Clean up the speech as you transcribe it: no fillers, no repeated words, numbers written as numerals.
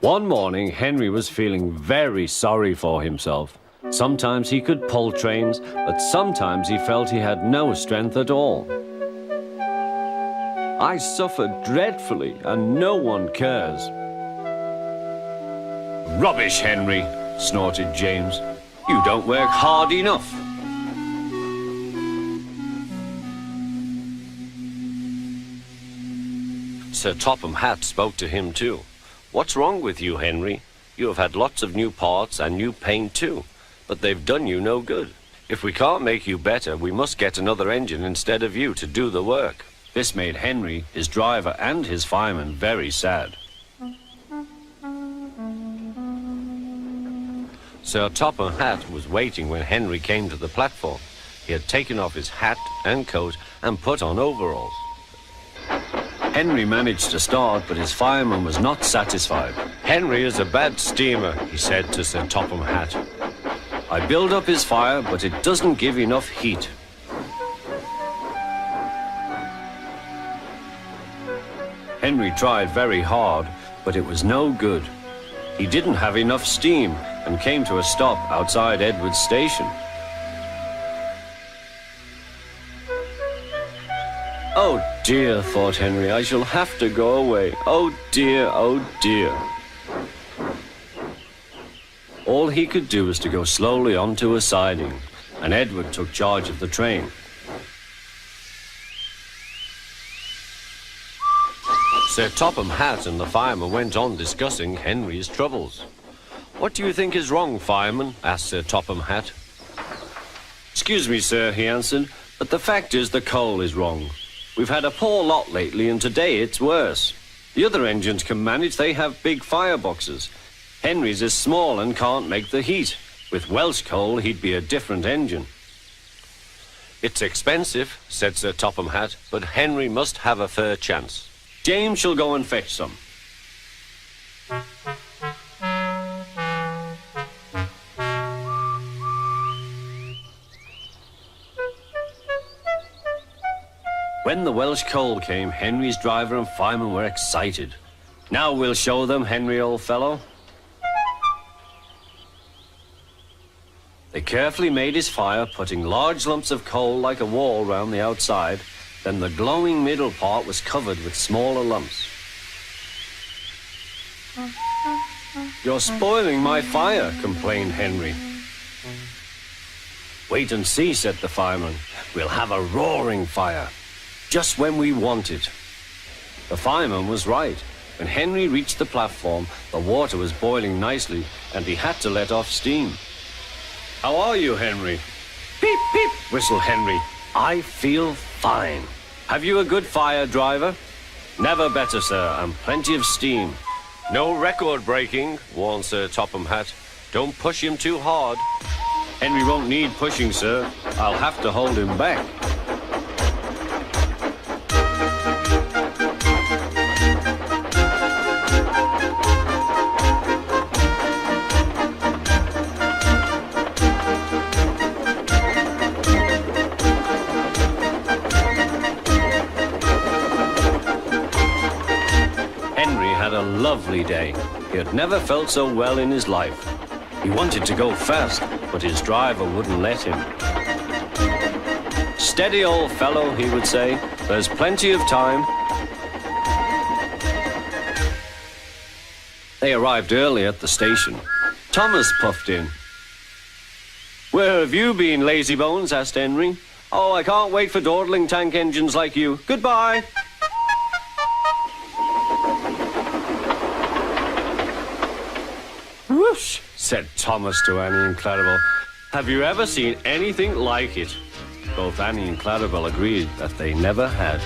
One morning, Henry was feeling very sorry for himself. Sometimes he could pull trains, but sometimes he felt he had no strength at all. I suffered dreadfully, and no one cares. Rubbish, Henry, snorted James. You don't work hard enough. Sir Topham Hatt spoke to him too. What's wrong with you, Henry? You have had lots of new parts and new paint too, but they've done you no good. If we can't make you better, we must get another engine instead of you to do the work. This made Henry, his driver, and his fireman very sad. Sir Topham Hatt was waiting when Henry came to the platform. He had taken off his hat and coat and put on overalls. Henry managed to start, but his fireman was not satisfied. Henry is a bad steamer, he said to Sir Topham Hatt. I build up his fire, but it doesn't give enough heat. Henry tried very hard, but it was no good. He didn't have enough steam and came to a stop outside Edward's station. Oh dear, thought Henry, I shall have to go away. Oh dear, oh dear. All he could do was to go slowly onto a siding, and Edward took charge of the train. Sir Topham Hatt and the fireman went on discussing Henry's troubles. What do you think is wrong, fireman? Asked Sir Topham Hatt. Excuse me, sir, he answered, but the fact is the coal is wrong. We've had a poor lot lately, and today it's worse. The other engines can manage, they have big fireboxes. Henry's is small and can't make the heat. With Welsh coal, he'd be a different engine. It's expensive, said Sir Topham Hatt, but Henry must have a fair chance. James shall go and fetch some. When the Welsh coal came, Henry's driver and fireman were excited. Now we'll show them, Henry, old fellow. They carefully made his fire, putting large lumps of coal like a wall round the outside. Then the glowing middle part was covered with smaller lumps. You're spoiling my fire, complained Henry. Wait and see, said the fireman. We'll have a roaring fire. Just when we want it. The fireman was right. When Henry reached the platform, the water was boiling nicely, and he had to let off steam. How are you, Henry? Peep, peep, whistled Henry. I feel fine. Have you a good fire, driver? Never better, sir, and plenty of steam. No record breaking, warned Sir Topham Hatt. Don't push him too hard. Henry won't need pushing, sir. I'll have to hold him back. Lovely day. He had never felt so well in his life. He wanted to go fast, but his driver wouldn't let him. Steady, old fellow, he would say. There's plenty of time. They arrived early at the station. Thomas puffed in. Where have you been, lazybones? Asked Henry. Oh, I can't wait for dawdling tank engines like you. Goodbye. Whoosh, said Thomas to Annie and Clarabel. Have you ever seen anything like it? Both Annie and Clarabel agreed that they never had.